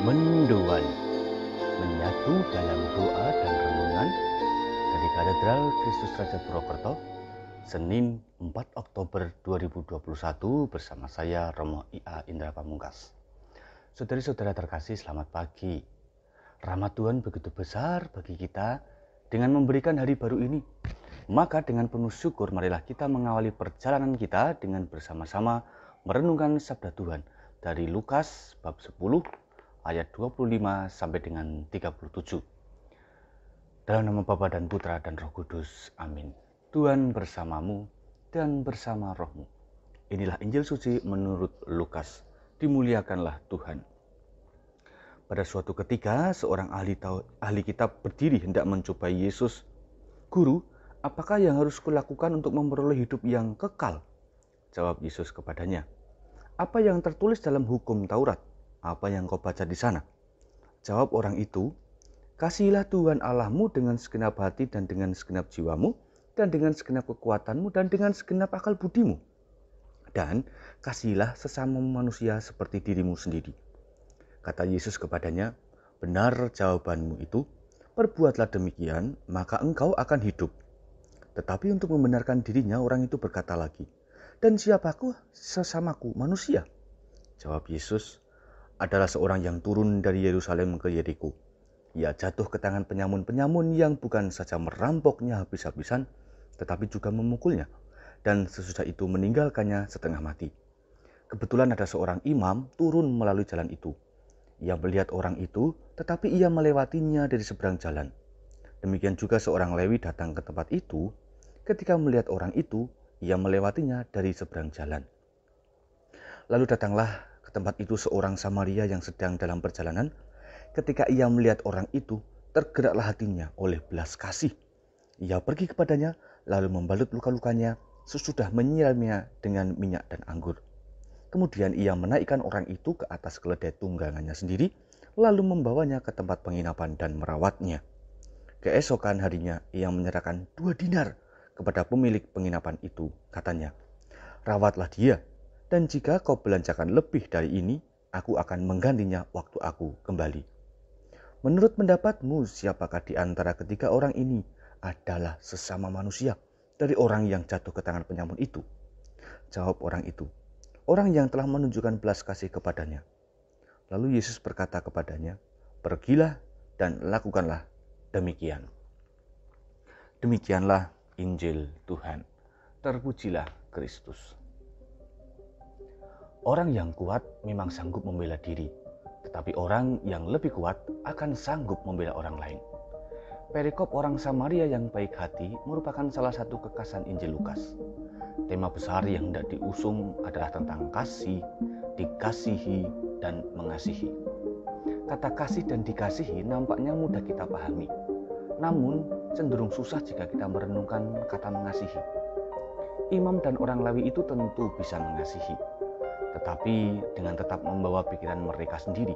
Mendoan menyatu dalam doa dan renungan dari Katedral Kristus Raja Purwokerto, Senin 4 Oktober 2021 bersama saya Romo I.A. Indra Pamungkas. Saudari-saudara terkasih, selamat pagi. Rahmat Tuhan begitu besar bagi kita dengan memberikan hari baru ini. Maka dengan penuh syukur marilah kita mengawali perjalanan kita dengan bersama-sama merenungkan sabda Tuhan dari Lukas bab 10 ayat 25 sampai dengan 37. Dalam nama Bapa dan Putra dan Roh Kudus. Amin. Tuhan bersamamu dan bersama rohmu. Inilah Injil suci menurut Lukas. Dimuliakanlah Tuhan. Pada suatu ketika seorang ahli kitab berdiri hendak mencobai Yesus. Guru, apakah yang harus kulakukan untuk memperoleh hidup yang kekal? Jawab Yesus kepadanya. Apa yang tertulis dalam hukum Taurat? Apa yang kau baca di sana? Jawab orang itu, kasihilah Tuhan Allahmu dengan segenap hati dan dengan segenap jiwamu, dan dengan segenap kekuatanmu, dan dengan segenap akal budimu. Dan kasihilah sesama manusia seperti dirimu sendiri. Kata Yesus kepadanya, benar jawabanmu itu, perbuatlah demikian, maka engkau akan hidup. Tetapi untuk membenarkan dirinya, orang itu berkata lagi, dan siapaku sesamaku manusia? Jawab Yesus, adalah seorang yang turun dari Yerusalem ke Yeriko. Ia jatuh ke tangan penyamun-penyamun yang bukan saja merampoknya habis-habisan, tetapi juga memukulnya, dan sesudah itu meninggalkannya setengah mati. Kebetulan ada seorang imam turun melalui jalan itu. Ia melihat orang itu, tetapi ia melewatinya dari seberang jalan. Demikian juga seorang Lewi datang ke tempat itu. Ketika melihat orang itu, ia melewatinya dari seberang jalan. Lalu datanglah ke tempat itu seorang Samaria yang sedang dalam perjalanan. Ketika ia melihat orang itu, tergeraklah hatinya oleh belas kasih. Ia pergi kepadanya, lalu membalut luka-lukanya, sesudah menyiramnya dengan minyak dan anggur. Kemudian ia menaikkan orang itu ke atas keledai tunggangannya sendiri, lalu membawanya ke tempat penginapan dan merawatnya. Keesokan harinya ia menyerahkan 2 dinar kepada pemilik penginapan itu. Katanya, rawatlah dia, dan jika kau belanjakan lebih dari ini, aku akan menggantinya waktu aku kembali. Menurut pendapatmu, siapakah di antara ketiga orang ini adalah sesama manusia dari orang yang jatuh ke tangan penyamun itu? Jawab orang itu, orang yang telah menunjukkan belas kasih kepadanya. Lalu Yesus berkata kepadanya, pergilah dan lakukanlah demikian. Demikianlah Injil Tuhan. Terpujilah Kristus. Orang yang kuat memang sanggup membela diri, tetapi orang yang lebih kuat akan sanggup membela orang lain. Perikop orang Samaria yang baik hati merupakan salah satu kekasan Injil Lukas. Tema besar yang hendak diusung adalah tentang kasih, dikasihi, dan mengasihi. Kata kasih dan dikasihi nampaknya mudah kita pahami, namun cenderung susah jika kita merenungkan kata mengasihi. Imam dan orang Lewi itu tentu bisa mengasihi, tetapi dengan tetap membawa pikiran mereka sendiri.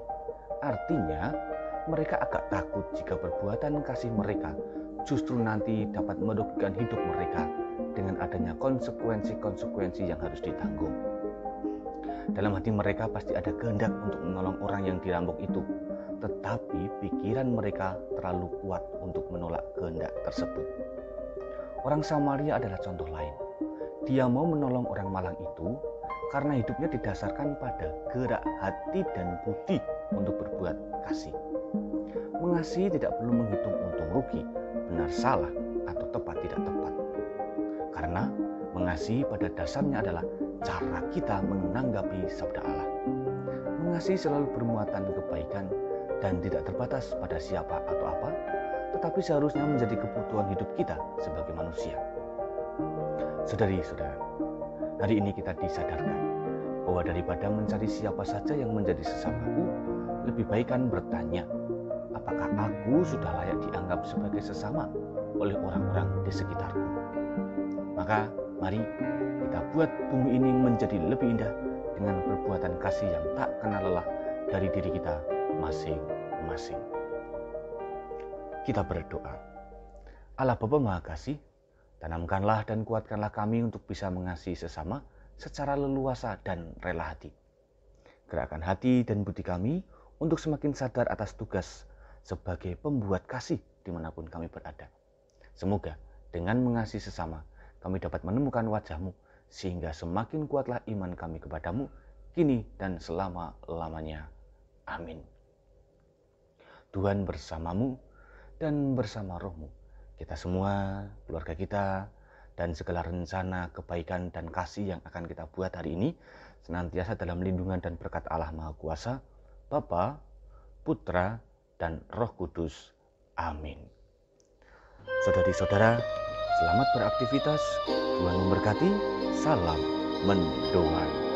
Artinya, mereka agak takut jika perbuatan kasih mereka justru nanti dapat merugikan hidup mereka dengan adanya konsekuensi-konsekuensi yang harus ditanggung. Dalam hati mereka pasti ada kehendak untuk menolong orang yang dirampok itu, tetapi pikiran mereka terlalu kuat untuk menolak kehendak tersebut. Orang Samaria adalah contoh lain. Dia mau menolong orang malang itu karena hidupnya didasarkan pada gerak hati dan budi untuk berbuat kasih. Mengasihi tidak perlu menghitung untung rugi, benar salah, atau tepat tidak tepat. Karena mengasihi pada dasarnya adalah cara kita menanggapi sabda Allah. Mengasihi selalu bermuatan kebaikan dan tidak terbatas pada siapa atau apa, tetapi seharusnya menjadi kebutuhan hidup kita sebagai manusia. Saudari-saudara, hari ini kita disadarkan bahwa daripada mencari siapa saja yang menjadi sesamaku, lebih baik kan bertanya, apakah aku sudah layak dianggap sebagai sesama oleh orang-orang di sekitarku? Maka mari kita buat bumi ini menjadi lebih indah dengan perbuatan kasih yang tak kenal lelah dari diri kita masing-masing. Kita berdoa. Allah Bapa Maha Kasih, tanamkanlah dan kuatkanlah kami untuk bisa mengasihi sesama secara leluasa dan rela hati. Gerakkan hati dan budi kami untuk semakin sadar atas tugas sebagai pembuat kasih dimanapun kami berada. Semoga dengan mengasihi sesama, kami dapat menemukan wajah-Mu, sehingga semakin kuatlah iman kami kepadamu, kini dan selama-lamanya. Amin. Tuhan bersamamu dan bersama rohmu. Kita semua, keluarga kita, dan segala rencana kebaikan dan kasih yang akan kita buat hari ini, senantiasa dalam lindungan dan berkat Allah Maha Kuasa, Bapa, Putra, dan Roh Kudus. Amin. Saudari-saudara, selamat beraktivitas. Tuhan memberkati. Salam mendoan.